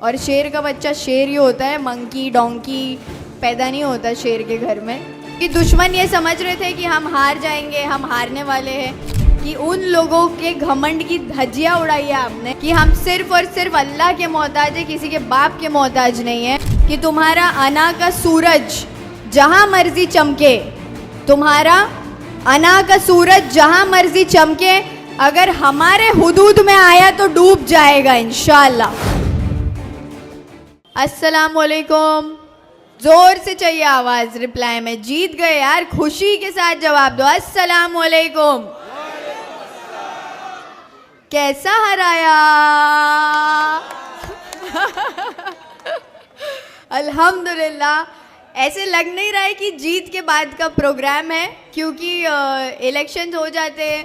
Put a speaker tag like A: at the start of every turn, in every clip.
A: और शेर का बच्चा शेर ही होता है, मंकी डोंकी पैदा नहीं होता शेर के घर में। कि दुश्मन ये समझ रहे थे कि हम हार जाएंगे, हम हारने वाले हैं, कि उन लोगों के घमंड की धज्जियां उड़ाई है आपने कि हम सिर्फ और सिर्फ अल्लाह के मोहताज है, किसी के बाप के मोहताज नहीं है। कि तुम्हारा अना का सूरज जहां मर्जी चमके, तुम्हारा अना का सूरज जहां मर्जी चमके, अगर हमारे हुदूद में आया तो डूब जाएगा इंशाअल्लाह। अस्सलाम वालेकुम। जोर से चाहिए आवाज रिप्लाई में। जीत गए यार, खुशी के साथ जवाब दो। अस्सलाम वालेकुम। कैसा हराया? अल्हम्दुलिल्लाह। ऐसे लग नहीं रहा है कि जीत के बाद का प्रोग्राम है, क्योंकि इलेक्शंस हो जाते,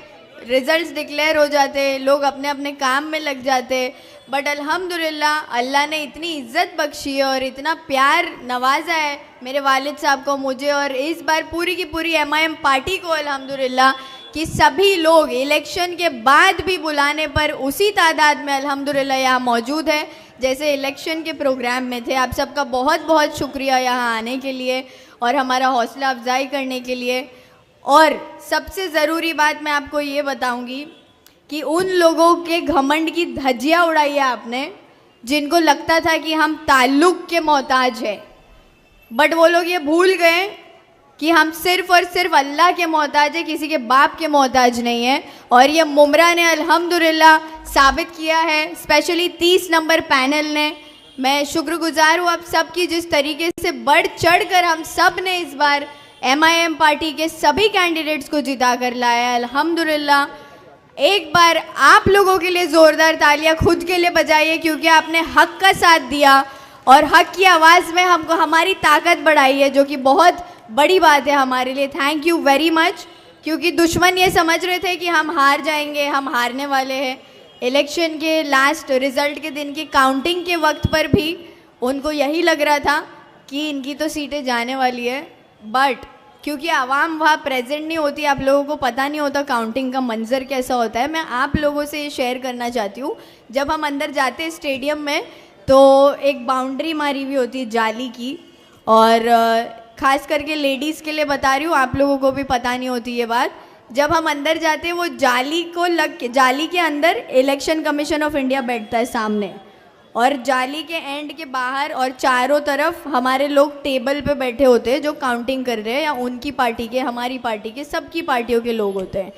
A: रिजल्ट्स डिक्लेयर हो जाते, लोग अपने अपने काम में लग जाते। बट अल्हम्दुलिल्लाह अल्लाह ने इतनी इज़्ज़त बख्शी है और इतना प्यार नवाजा है मेरे वालिद साहब को, मुझे, और इस बार पूरी की पूरी MIM पार्टी को अल्हम्दुलिल्लाह कि सभी लोग इलेक्शन के बाद भी बुलाने पर उसी तादाद में अल्हम्दुलिल्लाह यहाँ मौजूद है जैसे इलेक्शन के प्रोग्राम में थे। आप सबका बहुत बहुत शुक्रिया यहाँ आने के लिए और हमारा हौसला अफजाई करने के लिए। और सबसे ज़रूरी बात मैं आपको ये बताऊँगी कि उन लोगों के घमंड की धज्जियां उड़ाई है आपने जिनको लगता था कि हम ताल्लुक़ के मोहताज हैं, बट वो लोग ये भूल गए कि हम सिर्फ और सिर्फ अल्लाह के मोहताज है, किसी के बाप के मोहताज नहीं है। और ये मुमरा ने अल्हम्दुलिल्लाह साबित किया है, स्पेशली 30 नंबर पैनल ने। मैं शुक्रगुजार हूँ आप सब की, जिस तरीके से बढ़ चढ़ कर हम सब ने इस बार MIM पार्टी के सभी कैंडिडेट्स को जिता कर लाया अल्हम्दुलिल्लाह। एक बार आप लोगों के लिए ज़ोरदार तालियां खुद के लिए बजाइए, क्योंकि आपने हक का साथ दिया और हक की आवाज़ में हमको हमारी ताकत बढ़ाई है, जो कि बहुत बड़ी बात है हमारे लिए। Thank you very much. क्योंकि दुश्मन ये समझ रहे थे कि हम हार जाएंगे, हम हारने वाले हैं। इलेक्शन के लास्ट रिज़ल्ट के दिन की काउंटिंग के वक्त पर भी उनको यही लग रहा था कि इनकी तो सीटें जाने वाली है, बट क्योंकि आवाम वहाँ प्रेजेंट नहीं होती, आप लोगों को पता नहीं होता काउंटिंग का मंजर कैसा होता है। मैं आप लोगों से ये शेयर करना चाहती हूँ, जब हम अंदर जाते हैं स्टेडियम में तो एक बाउंड्री मारी हुई होती है जाली की, और ख़ास करके लेडीज़ के लिए बता रही हूँ, आप लोगों को भी पता नहीं होती ये बात। जब हम अंदर जाते हैं वो जाली को लग के, जाली के अंदर इलेक्शन कमीशन ऑफ इंडिया बैठता है सामने, और जाली के एंड के बाहर और चारों तरफ हमारे लोग टेबल पे बैठे होते हैं जो काउंटिंग कर रहे हैं, या उनकी पार्टी के, हमारी पार्टी के, सबकी पार्टियों के लोग होते हैं।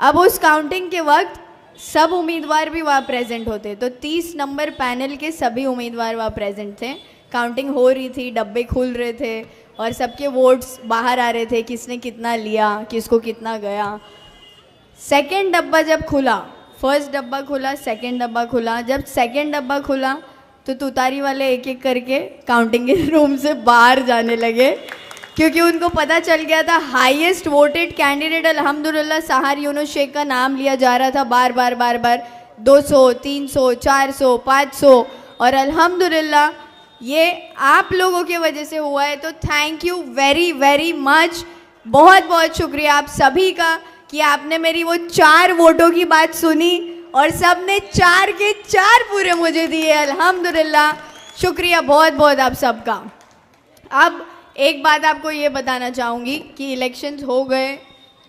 A: अब उस काउंटिंग के वक्त सब उम्मीदवार भी वहाँ प्रेजेंट होते हैं, तो 30 नंबर पैनल के सभी उम्मीदवार वहाँ प्रेजेंट थे। काउंटिंग हो रही थी, डब्बे खुल रहे थे और सबके वोट्स बाहर आ रहे थे, किसने कितना लिया, किसको कितना गया। सेकेंड डब्बा जब खुला, फर्स्ट डब्बा खुला, सेकंड डब्बा खुला, जब सेकंड डब्बा खुला तो तुतारी वाले एक एक करके काउंटिंग के रूम से बाहर जाने लगे, क्योंकि उनको पता चल गया था हाईएस्ट वोटेड कैंडिडेट अल्हम्दुलिल्लाह सहार यूनुस शेख का नाम लिया जा रहा था बार बार 200, 300, 400, 500, और अल्हम्दुलिल्लाह ये आप लोगों की वजह से हुआ है। तो thank you very very much, बहुत बहुत शुक्रिया आप सभी का कि आपने मेरी वो 4 वोटों की बात सुनी और सब ने 4 के 4 पूरे मुझे दिए अल्हम्दुलिल्लाह। शुक्रिया बहुत बहुत आप सबका। अब एक बात आपको ये बताना चाहूँगी कि इलेक्शंस हो गए,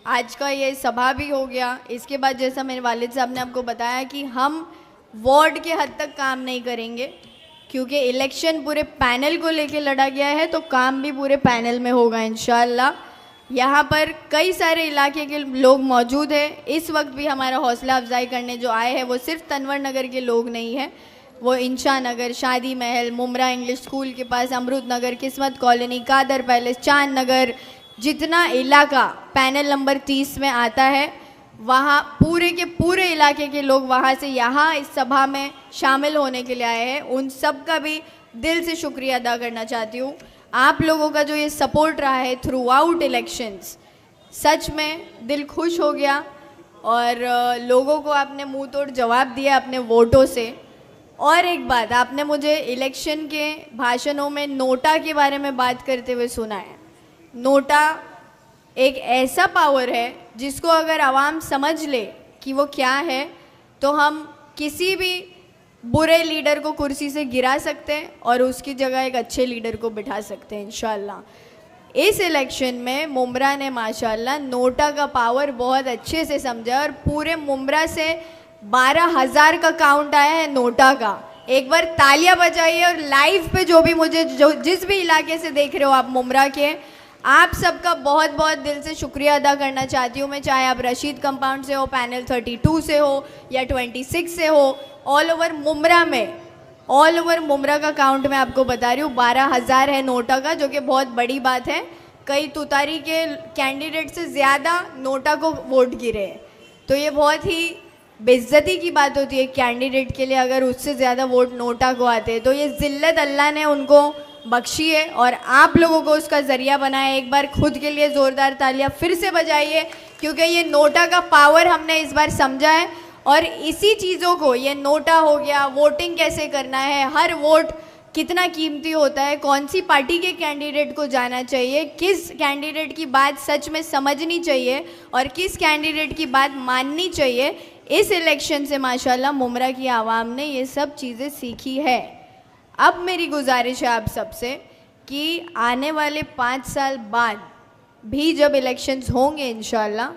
A: आज का ये सभा भी हो गया। इसके बाद जैसा मेरे वालिद साहब ने आपको बताया कि हम वार्ड के हद तक काम नहीं करेंगे, क्योंकि इलेक्शन पूरे पैनल को लेके लड़ा गया है, तो काम भी पूरे पैनल में होगा इंशाअल्लाह। यहाँ पर कई सारे इलाके के लोग मौजूद हैं। इस वक्त भी हमारा हौसला अफजाई करने जो आए हैं वो सिर्फ तनवर नगर के लोग नहीं हैं, वो इंशा नगर, शादी महल, मुमरा इंग्लिश स्कूल के पास, अमरूद नगर, किस्मत कॉलोनी, कादर पैलेस, चांद नगर, जितना इलाका पैनल नंबर 30 में आता है, वहाँ पूरे के पूरे इलाके के लोग वहाँ से यहाँ इस सभा में शामिल होने के लिए आए हैं। उन सब का भी दिल से शुक्रिया अदा करना चाहती हूँ। आप लोगों का जो ये सपोर्ट रहा है थ्रू आउट इलेक्शंस, सच में दिल खुश हो गया, और लोगों को आपने मुंह तोड़ जवाब दिया अपने वोटों से। और एक बात, आपने मुझे इलेक्शन के भाषणों में नोटा के बारे में बात करते हुए सुना है। नोटा एक ऐसा पावर है जिसको अगर आवाम समझ ले कि वो क्या है, तो हम किसी भी बुरे लीडर को कुर्सी से गिरा सकते हैं और उसकी जगह एक अच्छे लीडर को बिठा सकते हैं इंशाल्लाह। इस इलेक्शन में मुमरा ने माशाल्लाह नोटा का पावर बहुत अच्छे से समझा और पूरे मुमरा से 12,000 का काउंट आया है नोटा का। एक बार तालियां बजाइए और लाइव पे जो भी मुझे जिस भी इलाके से देख रहे हो आप मुमरा के, आप सबका बहुत बहुत दिल से शुक्रिया अदा करना चाहती हूँ मैं। चाहे आप रशीद कंपाउंड से हो, पैनल 32 से हो या 26 से हो, ऑल ओवर मुमरा में, ऑल ओवर मुमरा का काउंट मैं आपको बता रही हूँ 12,000 है नोटा का, जो कि बहुत बड़ी बात है। कई तुतारी के कैंडिडेट से ज़्यादा नोटा को वोट गिरे, तो ये बहुत ही बेइज्जती की बात होती है कैंडिडेट के लिए अगर उससे ज़्यादा वोट नोटा को आते। तो ये ज़िल्लत अल्लाह ने उनको बख्शी है और आप लोगों को उसका ज़रिया बनाया। एक बार खुद के लिए ज़ोरदार तालियां फिर से बजाइए, क्योंकि ये नोटा का पावर हमने इस बार समझा है और इसी चीज़ों को, ये नोटा हो गया, वोटिंग कैसे करना है, हर वोट कितना कीमती होता है, कौन सी पार्टी के कैंडिडेट को जाना चाहिए, किस कैंडिडेट की बात सच में समझनी चाहिए और किस कैंडिडेट की बात माननी चाहिए, इस इलेक्शन से माशाल्लाह मुमरा की आवाम ने ये सब चीज़ें सीखी है। अब मेरी गुजारिश है आप सबसे कि आने वाले 5 साल बाद भी जब इलेक्शंस होंगे इंशाल्लाह,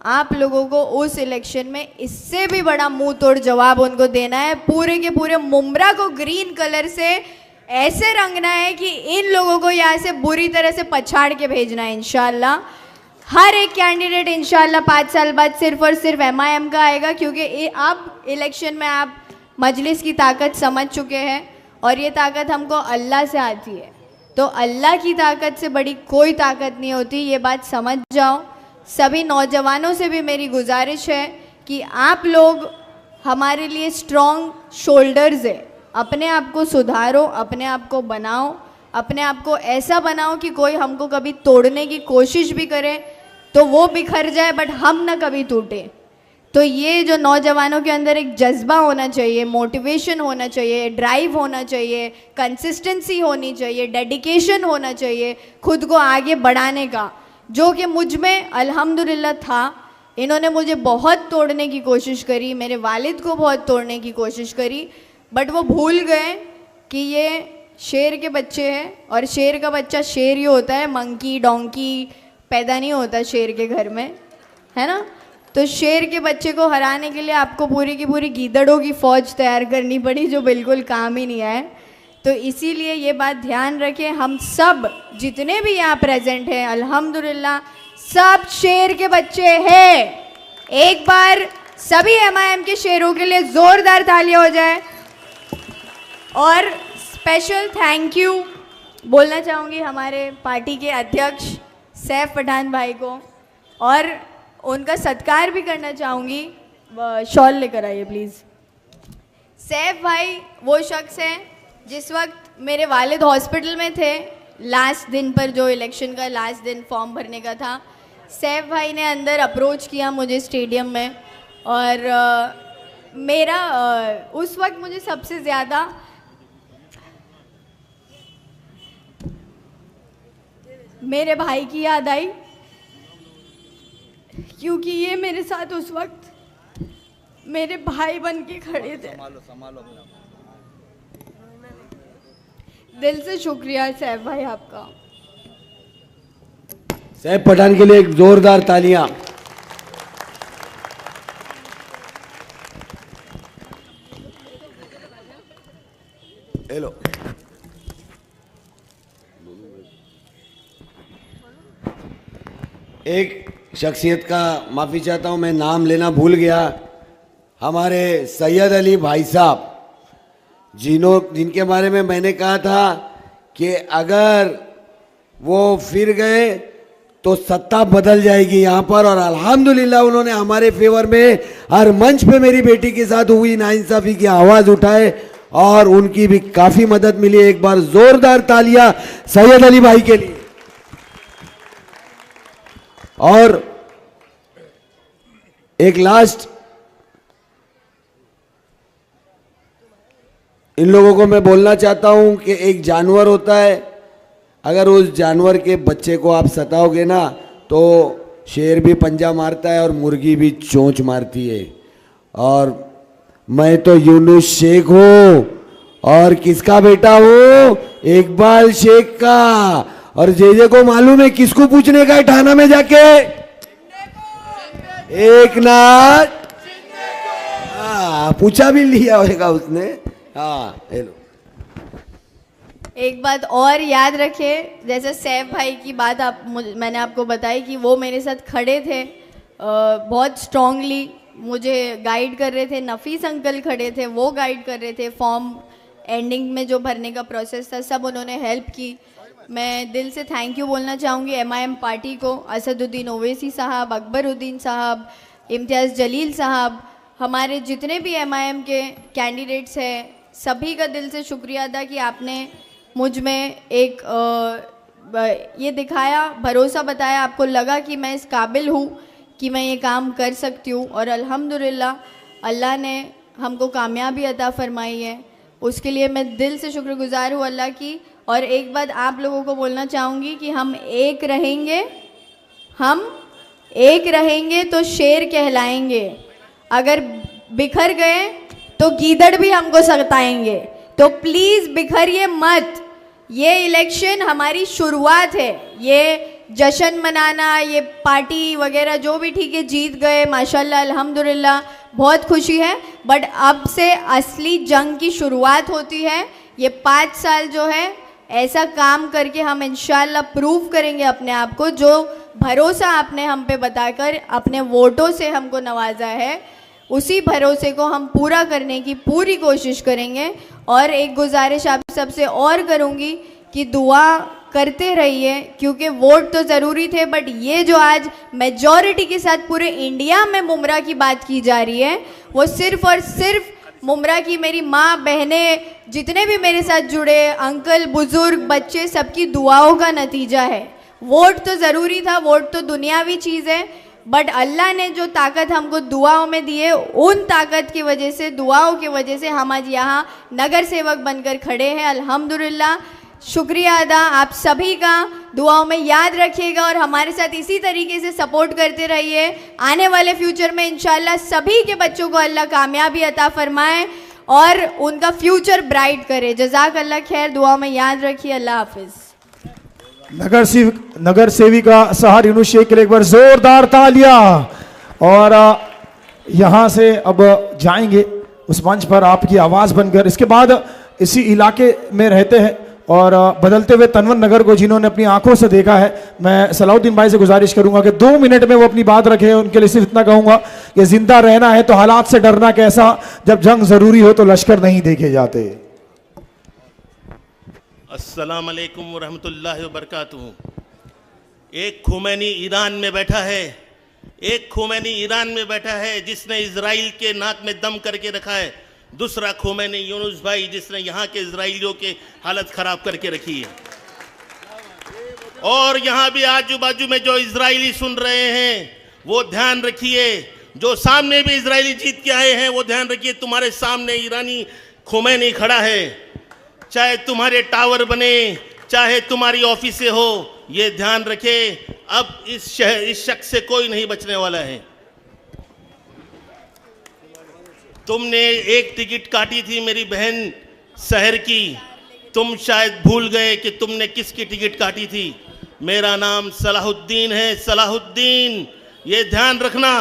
A: आप लोगों को उस इलेक्शन में इससे भी बड़ा मुंह तोड़ जवाब उनको देना है। पूरे के पूरे मुमरा को ग्रीन कलर से ऐसे रंगना है कि इन लोगों को यहाँ से बुरी तरह से पछाड़ के भेजना है इंशाल्लाह। हर एक कैंडिडेट इंशाल्लाह 5 साल बाद सिर्फ और सिर्फ MIM का आएगा, क्योंकि अब इलेक्शन में आप मजलिस की ताकत समझ चुके हैं और ये ताकत हमको अल्लाह से आती है। तो अल्लाह की ताकत से बड़ी कोई ताकत नहीं होती, ये बात समझ जाओ। सभी नौजवानों से भी मेरी गुजारिश है कि आप लोग हमारे लिए स्ट्रॉन्ग शोल्डर्स है। अपने आप को सुधारो, अपने आप को बनाओ, अपने आप को ऐसा बनाओ कि कोई हमको कभी तोड़ने की कोशिश भी करे तो वो बिखर जाए बट हम ना कभी टूटे। तो ये जो नौजवानों के अंदर एक जज्बा होना चाहिए, मोटिवेशन होना चाहिए, ड्राइव होना चाहिए, कंसिस्टेंसी होनी चाहिए, डेडिकेशन होना चाहिए खुद को आगे बढ़ाने का, जो कि मुझ में अल्हम्दुलिल्लाह था। इन्होंने मुझे बहुत तोड़ने की कोशिश करी, मेरे वालिद को बहुत तोड़ने की कोशिश करी, बट वो भूल गए कि ये शेर के बच्चे हैं और शेर का बच्चा शेर ही होता है, मंकी डोंकी पैदा नहीं होता शेर के घर में, है ना। तो शेर के बच्चे को हराने के लिए आपको पूरी की पूरी गीदड़ों की फ़ौज तैयार करनी पड़ी, जो बिल्कुल काम ही नहीं आए। तो इसीलिए ये बात ध्यान रखें, हम सब जितने भी यहाँ प्रेजेंट हैं अल्हम्दुलिल्लाह सब शेर के बच्चे हैं। एक बार सभी MIM के शेरों के लिए ज़ोरदार तालियां हो जाए। और स्पेशल थैंक यू बोलना चाहूँगी हमारे पार्टी के अध्यक्ष सैफ पठान भाई को, और उनका सत्कार भी करना चाहूँगी। शॉल लेकर आइए प्लीज़। सैफ भाई वो शख्स हैं जिस वक्त मेरे वालिद हॉस्पिटल में थे, लास्ट दिन पर, जो इलेक्शन का लास्ट दिन फॉर्म भरने का था, सैफ भाई ने अंदर अप्रोच किया मुझे स्टेडियम में। और मेरा उस वक्त मुझे सबसे ज़्यादा मेरे भाई की याद आई, क्योंकि ये मेरे साथ उस वक्त मेरे भाई बन के खड़े थे। संभालो दिल से शुक्रिया सैफ भाई आपका।
B: सैफ पठान के लिए एक जोरदार तालियां। हेलो, एक शख्सियत का माफ़ी चाहता हूं, मैं नाम लेना भूल गया। हमारे सैयद अली भाई साहब, जिनके बारे में मैंने कहा था कि अगर वो फिर गए तो सत्ता बदल जाएगी यहाँ पर, और अल्हम्दुलिल्लाह उन्होंने हमारे फेवर में हर मंच पे मेरी बेटी के साथ हुई नाइंसाफ़ी की आवाज़ उठाए और उनकी भी काफ़ी मदद मिली। एक बार ज़ोरदार तालियां सैयद अली भाई के लिए। और एक लास्ट, इन लोगों को मैं बोलना चाहता हूं कि एक जानवर होता है, अगर उस जानवर के बच्चे को आप सताओगे ना तो शेर भी पंजा मारता है और मुर्गी भी चोंच मारती है। और मैं तो यूनुस शेख हूं और किसका बेटा हूं? इकबाल शेख का। और जे को मालूम है किसको पूछने का है ठाना में जाके? एक नाथ। हाँ, पूछा भी लिया होगा उसने। हाँ, हेलो।
A: एक बात और याद रखे, जैसे सैफ भाई की बात मैंने आपको बताई कि वो मेरे साथ खड़े थे, बहुत स्ट्रांगली मुझे गाइड कर रहे थे। नफीस अंकल खड़े थे, वो गाइड कर रहे थे। फॉर्म एंडिंग में जो भरने का प्रोसेस था, सब उन्होंने हेल्प की। मैं दिल से थैंक यू बोलना चाहूँगी MIM पार्टी को, असदुद्दीन ओवैसी साहब, अकबरुद्दीन साहब, इम्तियाज़ जलील साहब, हमारे जितने भी MIM के कैंडिडेट्स हैं, सभी का दिल से शुक्रिया अदा कि आपने मुझ में एक ये दिखाया, भरोसा बताया, आपको लगा कि मैं इस काबिल हूँ कि मैं ये काम कर सकती हूँ। और अल्हम्दुलिल्लाह अल्लाह ने हमको कामयाबी अता फरमाई है, उसके लिए मैं दिल से शुक्रगुजार हूँ अल्लाह की। और एक बात आप लोगों को बोलना चाहूँगी कि हम एक रहेंगे तो शेर कहलाएंगे। अगर बिखर गए तो गीदड़ भी हमको सताएंगे। तो प्लीज़ बिखरिए मत। ये इलेक्शन हमारी शुरुआत है। ये जश्न मनाना, ये पार्टी वगैरह जो भी ठीक है, जीत गए माशाल्लाह अल्हम्दुलिल्लाह, बहुत खुशी है। बट अब से असली जंग की शुरुआत होती है। ये 5 साल जो है ऐसा काम करके हम इंशाल्लाह प्रूव करेंगे अपने आप को। जो भरोसा आपने हम पे बताकर अपने वोटों से हमको नवाजा है, उसी भरोसे को हम पूरा करने की पूरी कोशिश करेंगे। और एक गुजारिश आप सबसे और करूँगी कि दुआ करते रहिए, क्योंकि वोट तो ज़रूरी थे, बट ये जो आज मेजॉरिटी के साथ पूरे इंडिया में मुमरा की बात की जा रही है, वो सिर्फ़ और सिर्फ मुमरा की मेरी माँ, बहनें, जितने भी मेरे साथ जुड़े, अंकल, बुज़ुर्ग, बच्चे, सबकी दुआओं का नतीजा है। वोट तो ज़रूरी था, वोट तो दुनियावी चीज़ है, बट अल्लाह ने जो ताकत हमको दुआओं में दी है, उन ताकत की वजह से, दुआओं की वजह से हम आज यहाँ नगर सेवक बनकर खड़े हैं। अल्हम्दुलिल्लाह, शुक्रिया अदा आप सभी का। दुआओं में याद रखिएगा और हमारे साथ इसी तरीके से सपोर्ट करते रहिए। आने वाले फ्यूचर में इंशाल्लाह सभी के बच्चों को अल्लाह कामयाबी अता फरमाए और उनका फ्यूचर ब्राइट करे। जज़ाक अल्लाह खैर। दुआओं में याद रखिए। अल्लाह हाफिज़।
C: नगर सेविका सहार यूनुस शेख के लिए एक बार जोरदार तालियां। और यहाँ से अब जाएंगे उस मंच पर आपकी आवाज़ बनकर। इसके बाद इसी इलाके में रहते हैं और बदलते हुए तनवन नगर को जिन्होंने अपनी आंखों से देखा है, मैं सलाउद्दीन भाई से गुजारिश करूंगा कि 2 मिनट में वो अपनी बात रखें। उनके लिए सिर्फ इतना कहूंगा कि जिंदा रहना है तो हालात से डरना कैसा, जब जंग जरूरी हो तो लश्कर नहीं देखे जाते।
D: अस्सलाम वालेकुम रहमतुल्लाहि व बरकातुहू। एक खुमैनी ईरान में बैठा है, एक खुमैनी ईरान में बैठा है जिसने इजराइल के नाक में दम करके रखा है। दूसरा खुमैनी यूनुस भाई जिसने यहाँ के इजराइलियों की हालत खराब करके रखी है। और यहाँ भी आजू बाजू में जो इजराइली सुन रहे हैं वो ध्यान रखिए, जो सामने भी इजराइली जीत के आए हैं वो ध्यान रखिए, तुम्हारे सामने ईरानी खुमैनी खड़ा है। चाहे तुम्हारे टावर बने, चाहे तुम्हारी ऑफिस हो, ये ध्यान रखे। अब इस शख्स से कोई नहीं बचने वाला है। तुमने एक टिकट काटी थी मेरी बहन शहर की, तुम शायद भूल गए कि तुमने किसकी टिकट काटी थी। मेरा नाम सलाहुद्दीन है, सलाहुद्दीन। ये ध्यान रखना,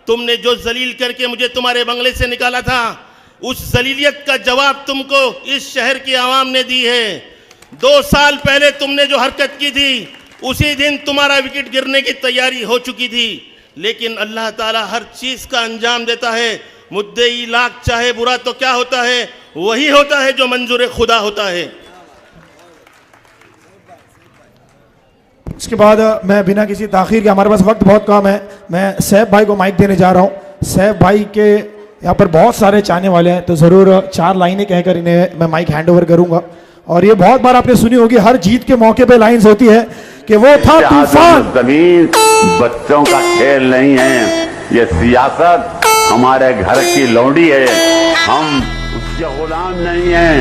D: तुमने जो जलील करके मुझे तुम्हारे बंगले से निकाला था, उस जलीलियत का जवाब तुमको इस शहर की आवाम ने दी है। 2 साल पहले तुमने जो हरकत की थी, उसी दिन तुम्हारा विकेट गिरने की तैयारी हो चुकी थी। लेकिन अल्लाह ताला हर चीज़ का अंजाम देता है। मुद्दई लाख चाहे बुरा तो क्या होता है, वही होता है जो मंजूर खुदा होता है।
C: इसके बाद मैं बिना किसी ताखीर के, हमारे पास वक्त बहुत कम है, मैं सैफ भाई को माइक देने जा रहा हूँ। सैफ भाई के यहाँ पर बहुत सारे चाहने वाले हैं, तो ज़रूर 4 लाइनें कहकर इन्हें मैं माइक हैंड ओवर करूँगा। और ये बहुत बार आपने सुनी होगी, हर जीत के मौके पे लाइंस होती है कि वो था तूफान।
E: जमीन बच्चों का खेल नहीं है, ये सियासत हमारे घर की लौंडी है, हम उसके गुलाम नहीं हैं।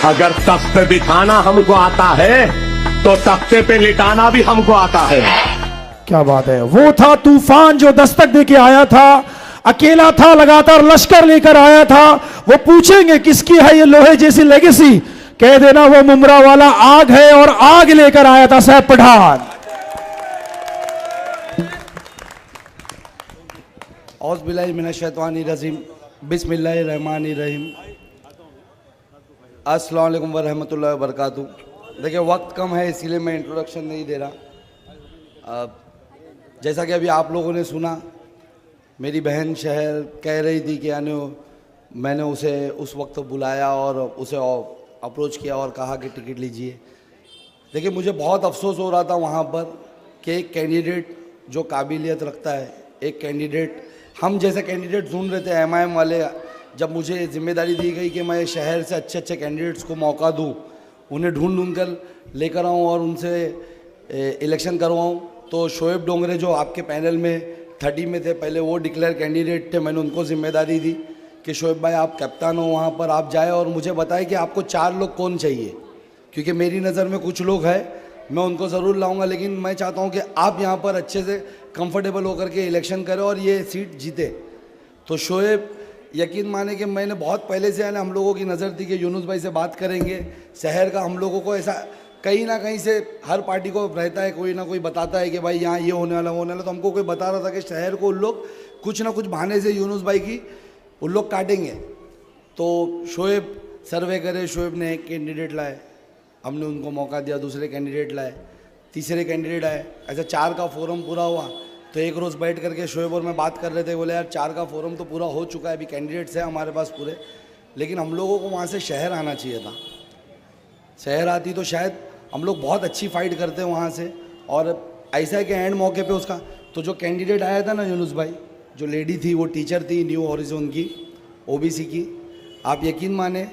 F: अगर तख्त पे बिठाना हमको आता है तो तख्ते पे लिटाना भी हमको आता है।
C: क्या बात है। वो था तूफान जो दस्तक देके आया था अकेला था, लगातार लश्कर लेकर आया था। वो पूछेंगे किसकी है ये लोहे जैसी लेगेसी, कह देना वो मुमरा वाला आग है और आग लेकर आया था साहब पठान।
G: औज़ुबिल्लाहिमिनश्शैतानिर्रजीम, बिस्मिल्लाहिर्रहमानिर्रहीम, अस्सलाम वालेकुम वरहमतुल्लाहि वबरकातुहू। देखिए वक्त कम है इसीलिए मैं इंट्रोडक्शन नहीं दे रहा। जैसा कि अभी आप लोगों ने सुना, मेरी बहन शहर कह रही थी कि यानी मैंने उसे उस वक्त बुलाया और उसे अप्रोच किया और कहा कि टिकट लीजिए। देखिए मुझे बहुत अफसोस हो रहा था वहाँ पर कि एक कैंडिडेट जो काबिलियत रखता है, एक कैंडिडेट, हम जैसे कैंडिडेट ढूंढ रहे थे एमआईएम वाले, जब मुझे जिम्मेदारी दी गई कि मैं शहर से अच्छे अच्छे कैंडिडेट्स को मौका दूं, उन्हें ढूंढ कर लेकर आऊं और उनसे इलेक्शन करवाऊं, तो शोएब डोंगरे जो आपके पैनल में 30 में थे, पहले वो डिक्लेयर कैंडिडेट थे। मैंने उनको जिम्मेदारी दी कि शोएब भाई आप कैप्टन हो, वहाँ पर आप जाए और मुझे बताएं कि आपको 4 लोग कौन चाहिए, क्योंकि मेरी नज़र में कुछ लोग हैं, मैं उनको ज़रूर लाऊंगा, लेकिन मैं चाहता हूं कि आप यहां पर अच्छे से कंफर्टेबल होकर के इलेक्शन करें और ये सीट जीते। तो शोएब, यकीन माने कि मैंने बहुत पहले से यानी हम लोगों की नज़र थी कि यूनुस भाई से बात करेंगे। शहर का हम लोगों को ऐसा कहीं ना कहीं से हर पार्टी को रहता है, कोई ना कोई बताता है कि भाई यहाँ ये होने वाला वो होने वाला, तो हमको कोई बता रहा था कि शहर को उन लोग कुछ ना कुछ बहाने से यूनुस भाई की उन लोग काटेंगे। तो शोएब सर्वे करे, शोएब ने एक कैंडिडेट लाए, हमने उनको मौका दिया, दूसरे कैंडिडेट लाए, तीसरे कैंडिडेट आए, ऐसा 4 का फोरम पूरा हुआ। तो एक रोज़ बैठ करके शोएब और मैं बात कर रहे थे, बोले यार 4 का फोरम तो पूरा हो चुका है, अभी कैंडिडेट्स हैं हमारे पास पूरे, लेकिन हम लोगों को वहाँ से शहर आना चाहिए था। शहर आती तो शायद हम लोग बहुत अच्छी फाइट करते हैं वहाँ से। और ऐसा है कि एंड मौके पे उसका तो जो कैंडिडेट आया था ना यूनुस भाई, जो लेडी थी वो टीचर थी न्यू हॉरिजॉन की, ओबीसी की। आप यकीन माने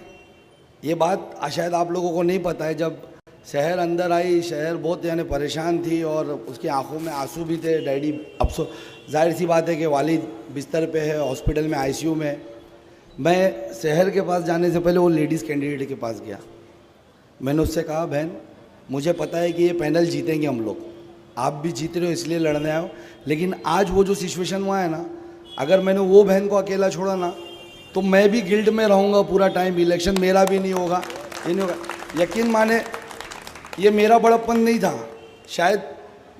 G: ये बात शायद आप लोगों को नहीं पता है, जब शहर अंदर आई, शहर बहुत यानी परेशान थी और उसकी आंखों में आंसू भी थे। डैडी अफसोस, जाहिर सी बात है कि वालिद बिस्तर पे है, हॉस्पिटल में आईसीयू में। मैं शहर के पास जाने से पहले वो लेडीज़ कैंडिडेट के पास गया, मैंने उससे कहा बहन मुझे पता है कि ये पैनल जीतेंगे हम लोग, आप भी जीत रहे हो इसलिए लड़ने आए हो, लेकिन आज वो जो सिचुएशन हुआ है ना, अगर मैंने वो बहन को अकेला छोड़ा ना तो मैं भी गिल्ट में रहूँगा पूरा टाइम, इलेक्शन मेरा भी नहीं होगा, ये नहीं होगा। यकीन माने ये मेरा बड़प्पन नहीं था, शायद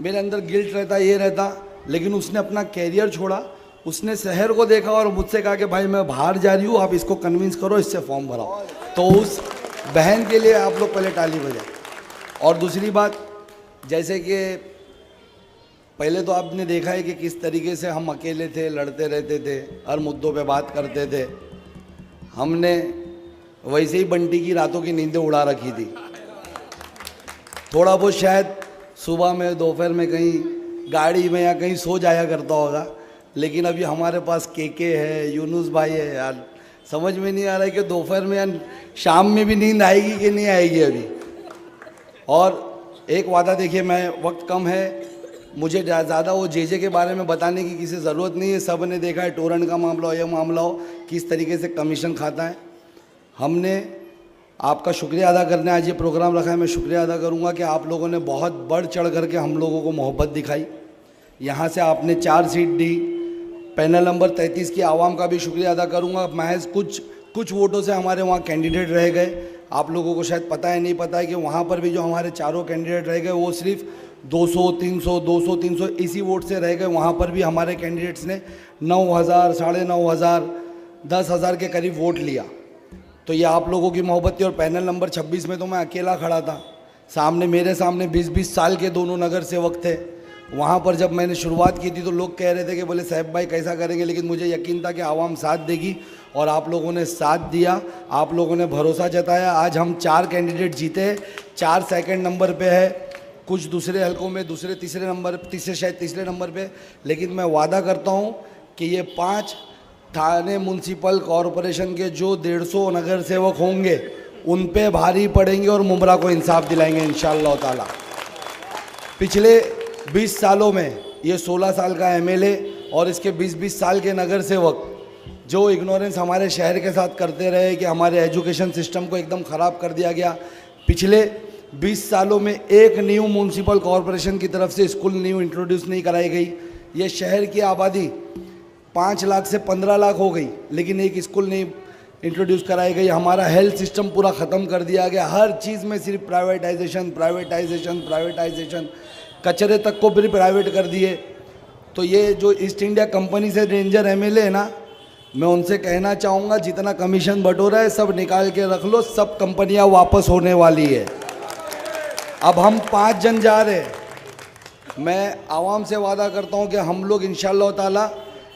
G: मेरे अंदर गिल्ट रहता, ये रहता, लेकिन उसने अपना कैरियर छोड़ा, उसने शहर को देखा और मुझसे कहा कि भाई मैं बाहर जा रही हूँ, आप इसको कन्विंस करो, इससे फॉर्म भराओ। तो उस बहन के लिए आप लोग पहले ताली बजाएं। और दूसरी बात, जैसे कि पहले तो आपने देखा है कि किस तरीके से हम अकेले थे, लड़ते रहते थे, हर मुद्दों पे बात करते थे। हमने वैसे ही बंटी की रातों की नींदें उड़ा रखी थी, थोड़ा बहुत शायद सुबह में दोपहर में कहीं गाड़ी में या कहीं सो जाया करता होगा, लेकिन अभी हमारे पास केके है, यूनुस भाई है, यार समझ में नहीं आ रहा है कि दोपहर में या शाम में भी नींद आएगी कि नहीं आएगी अभी। और एक वादा देखिए, मैं वक्त कम है, मुझे ज़्यादा वो जे के बारे में बताने की किसी ज़रूरत नहीं है, सब ने देखा है, टोरन का मामला हो, यह मामला हो, किस तरीके से कमीशन खाता है। हमने आपका शुक्रिया अदा करने आज ये प्रोग्राम रखा है, मैं शुक्रिया अदा करूंगा कि आप लोगों ने बहुत बढ़ चढ़ करके हम लोगों को मोहब्बत दिखाई, यहाँ से आपने 4 सीट दी। पैनल नंबर 33 की आवाम का भी शुक्रिया अदा करूंगा, महज कुछ वोटों से हमारे वहाँ कैंडिडेट रह गए। आप लोगों को शायद पता है नहीं पता है कि वहाँ पर भी जो हमारे चारों कैंडिडेट रह गए वो सिर्फ 200, 300, 200, 300 इसी वोट से रह गए। वहाँ पर भी हमारे कैंडिडेट्स ने 9,000, 9,500, 10,000 के करीब वोट लिया। तो ये आप लोगों की मोहब्बत थी। और पैनल नंबर 26 में तो मैं अकेला खड़ा था, सामने मेरे सामने 20-20 साल के दोनों नगर सेवक थे। वहाँ पर जब मैंने शुरुआत की थी तो लोग कह रहे थे कि बोले साहब भाई कैसा करेंगे, लेकिन मुझे यकीन था कि आवाम साथ देगी और आप लोगों ने साथ दिया, आप लोगों ने भरोसा जताया। आज हम 4 कैंडिडेट जीते, 4 सेकंड नंबर पे है, कुछ दूसरे हलकों में दूसरे तीसरे नंबर पे, लेकिन मैं वादा करता हूँ कि ये 5 थाने म्यूनसिपल कॉरपोरेशन के जो 150 नगर सेवक होंगे उन पे भारी पड़ेंगे और मुमरा को इंसाफ दिलाएंगे इंशाअल्लाह ताला। पिछले 20 सालों में ये 16 साल का एमएलए और इसके 20-20 साल के नगर सेवक जो इग्नोरेंस हमारे शहर के साथ करते रहे कि हमारे एजुकेशन सिस्टम को एकदम ख़राब कर दिया गया। पिछले 20 सालों में एक न्यू म्यूनसिपल कॉरपोरेशन की तरफ से स्कूल न्यू इंट्रोड्यूस नहीं कराई गई। ये शहर की आबादी 5 लाख से 15 लाख हो गई, लेकिन एक स्कूल नहीं इंट्रोड्यूस कराई गई। हमारा हेल्थ सिस्टम पूरा ख़त्म कर दिया गया, हर चीज़ में सिर्फ प्राइवेटाइजेशन प्राइवेटाइजेशन प्राइवेटाइजेशन, कचरे तक को भी प्राइवेट कर दिए। तो ये जो ईस्ट इंडिया कंपनी से रेंजर एमएलए है ना, मैं उनसे कहना चाहूँगा जितना कमीशन बटोरा है सब निकाल के रख लो, सब कंपनियाँ वापस होने वाली है। अब हम 5 जन जा रहे हैं, मैं आवाम से वादा करता हूँ कि हम लोग इंशाअल्लाह ताला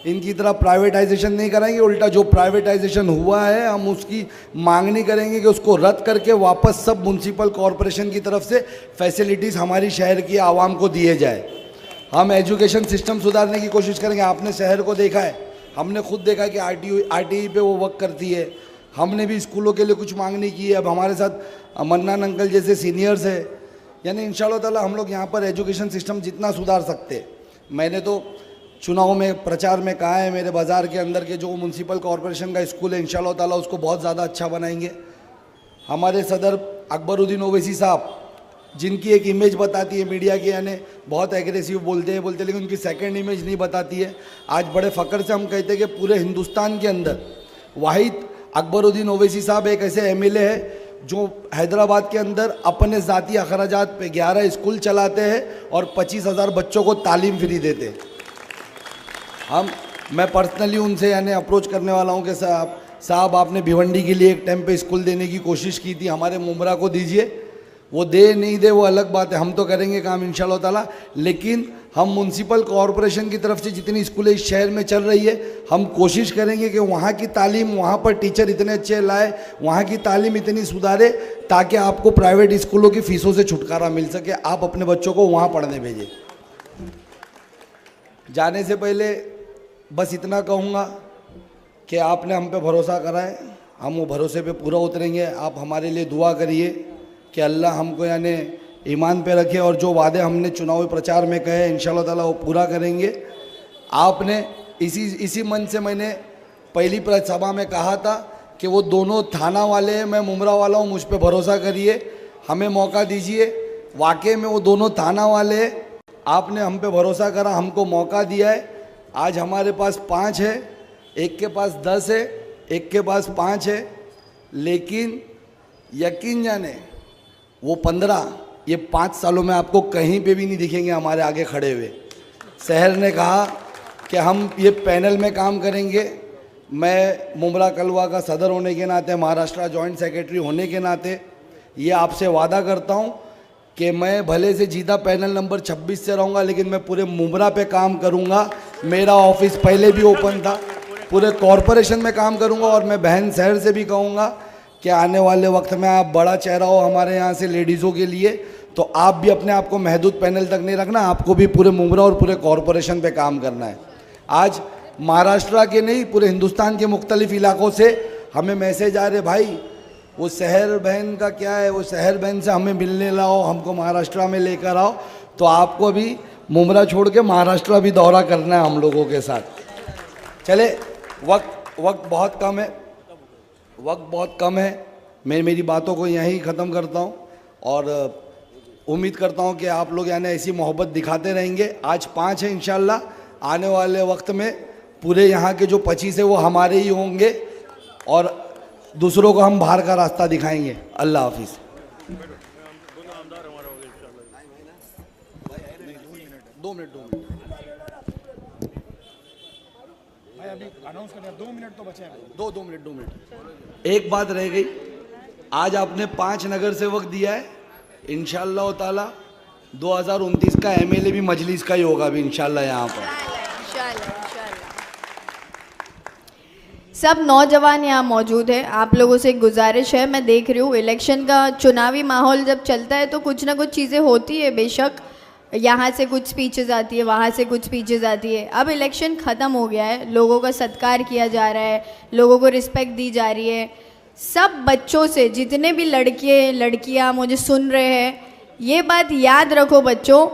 G: इनकी तरह प्राइवेटाइजेशन नहीं कराएंगे, उल्टा जो प्राइवेटाइजेशन हुआ है हम उसकी मांगनी करेंगे कि उसको रद्द करके वापस सब म्यूनसिपल कॉरपोरेशन की तरफ से फैसिलिटीज़ हमारी शहर की आवाम को दिए जाए। हम एजुकेशन सिस्टम सुधारने की कोशिश करेंगे। आपने शहर को देखा है, हमने खुद देखा कि आरटीई पे वो वर्क करती है, हमने भी स्कूलों के लिए कुछ मांगनी की है। अब हमारे साथ मन्नान अंकल जैसे सीनियर्स है, यानी इंशाअल्लाह ताला हम लोग यहाँ पर एजुकेशन सिस्टम जितना सुधार सकते हैं। मैंने तो चुनाव में प्रचार में कहा है, मेरे बाज़ार के अंदर के जो म्यूनसिपल कॉरपोरेशन का स्कूल है इंशाअल्लाह ताला उसको बहुत ज़्यादा अच्छा बनाएंगे। हमारे सदर अकबरुद्दीन ओवैसी साहब, जिनकी एक इमेज बताती है मीडिया की, यानी बहुत एग्रेसिव बोलते हैं लेकिन उनकी सेकंड इमेज नहीं बताती है। आज बड़े फ़ख्र से हम कहते हैं कि पूरे हिंदुस्तान के अंदर वाहिद अकबरुद्दीन ओवैसी साहब एक ऐसे एमएलए है जो हैदराबाद के अंदर अपने ज़ाती अखराजात पे 11 स्कूल चलाते हैं और 25,000 बच्चों को तालीम फ्री देते हैं। मैं पर्सनली उनसे यानी अप्रोच करने वाला हूँ कि साहब आपने भिवंडी के लिए एक टाइम पे स्कूल देने की कोशिश की थी, हमारे मुमरा को दीजिए। वो दे नहीं दे वो अलग बात है, हम तो करेंगे काम इंशाअल्लाह ताला। लेकिन हम म्यूनसिपल कॉरपोरेशन की तरफ से जितनी स्कूलें इस शहर में चल रही है, हम कोशिश करेंगे कि वहाँ की तालीम, वहाँ पर टीचर इतने अच्छे लाए, वहाँ की तालीम इतनी सुधारे ताकि आपको प्राइवेट स्कूलों की फ़ीसों से छुटकारा मिल सके, आप अपने बच्चों को वहाँ पढ़ने भेजें। जाने से पहले बस इतना कहूँगा कि आपने हम पे भरोसा करा है, हम वो भरोसे पे पूरा उतरेंगे। आप हमारे लिए दुआ करिए कि अल्लाह हमको यानी ईमान पे रखे और जो वादे हमने चुनावी प्रचार में कहे इंशाअल्लाह ताला वो पूरा करेंगे। आपने इसी मन से मैंने पहली सभा में कहा था कि वो दोनों थाना वाले हैं, मैं मुमरा वाला हूँ, मुझ पे भरोसा करिए, हमें मौका दीजिए। वाकई में वो दोनों थाना वाले हैं, आपने हम पे भरोसा करा, हमको मौका दिया है। आज हमारे पास 5 है, एक के पास 10 है, एक के पास 5 है, लेकिन यकीन जाने वो 15 ये 5 सालों में आपको कहीं पे भी नहीं दिखेंगे हमारे आगे खड़े हुए। शहर ने कहा कि हम ये पैनल में काम करेंगे। मैं मुमरा कलवा का सदर होने के नाते, महाराष्ट्र जॉइंट सेक्रेटरी होने के नाते ये आपसे वादा करता हूँ कि मैं भले से जीता पैनल नंबर 26 से रहूँगा, लेकिन मैं पूरे मुमरा पे काम करूँगा। मेरा ऑफिस पहले भी ओपन था, पूरे कॉरपोरेशन में काम करूँगा। और मैं बहन शहर से भी कहूँगा कि आने वाले वक्त में आप बड़ा चेहरा हो हमारे यहाँ से लेडीज़ों के लिए, तो आप भी अपने आप को महदूद पैनल तक नहीं रखना, आपको भी पूरे मुमरा और पूरे कॉरपोरेशन पे काम करना है। आज महाराष्ट्र के नहीं पूरे हिंदुस्तान के मुख्तलिफ इलाकों से हमें मैसेज आ रहे, भाई वो शहर बहन का क्या है, वो शहर बहन से हमें मिलने लाओ, हमको महाराष्ट्र में लेकर आओ। तो आपको भी मुमरा छोड़ के महाराष्ट्र भी दौरा करना है हम लोगों के साथ। चले, वक्त बहुत कम है, मैं मेरी बातों को यहीं ख़त्म करता हूँ और उम्मीद करता हूँ कि आप लोग यानी ऐसी मोहब्बत दिखाते रहेंगे। आज 5 है, इंशाल्लाह आने वाले वक्त में पूरे यहाँ के जो 25 है वो हमारे ही होंगे और दूसरों को हम बाहर का रास्ता दिखाएंगे। अल्लाह हाफिज़। 2 मिनट
C: अनाउंस करना, 2 मिनट तो बचे हैं।
G: 2 मिनट। एक बात रह गई, आज आपने 5 नगर सेवक दिया है, इंशाअल्लाह ताला 2029 का एमएलए भी मजलिस का ही होगा अभी इंशाअल्लाह यहाँ पर।
A: सब नौजवान यहाँ मौजूद है, आप लोगों से एक गुजारिश है। मैं देख रही हूँ इलेक्शन का चुनावी माहौल जब चलता है तो कुछ ना कुछ चीज़ें होती है, बेशक यहाँ से कुछ स्पीचेस आती है, वहाँ से कुछ स्पीचेस आती है। अब इलेक्शन ख़त्म हो गया है, लोगों का सत्कार किया जा रहा है, लोगों को रिस्पेक्ट दी जा रही है। सब बच्चों से, जितने भी लड़के लड़कियाँ मुझे सुन रहे हैं, ये बात याद रखो बच्चों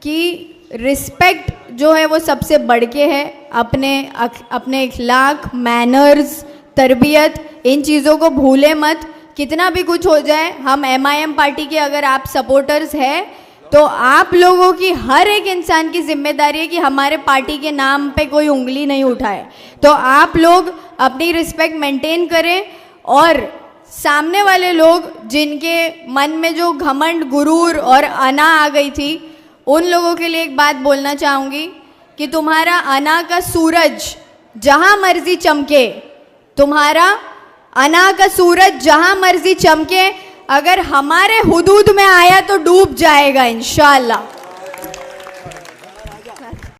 A: कि रिस्पेक्ट जो है वो सबसे बढ़ के है। अपने इखलाक, मैनर्स, तरबियत, इन चीज़ों को भूले मत। कितना भी कुछ हो जाए, हम MIM पार्टी के अगर आप सपोर्टर्स हैं तो आप लोगों की, हर एक इंसान की जिम्मेदारी है कि हमारे पार्टी के नाम पे कोई उंगली नहीं उठाए। तो आप लोग अपनी रिस्पेक्ट मेंटेन करें, और सामने वाले लोग जिनके मन में जो घमंड, गुरूर और अना आ गई थी, उन लोगों के लिए एक बात बोलना चाहूँगी कि तुम्हारा अना का सूरज जहाँ मर्जी चमके, तुम्हारा अना का सूरज जहाँ मर्जी चमके, अगर हमारे हुदूद में आया तो डूब जाएगा इंशाअल्लाह।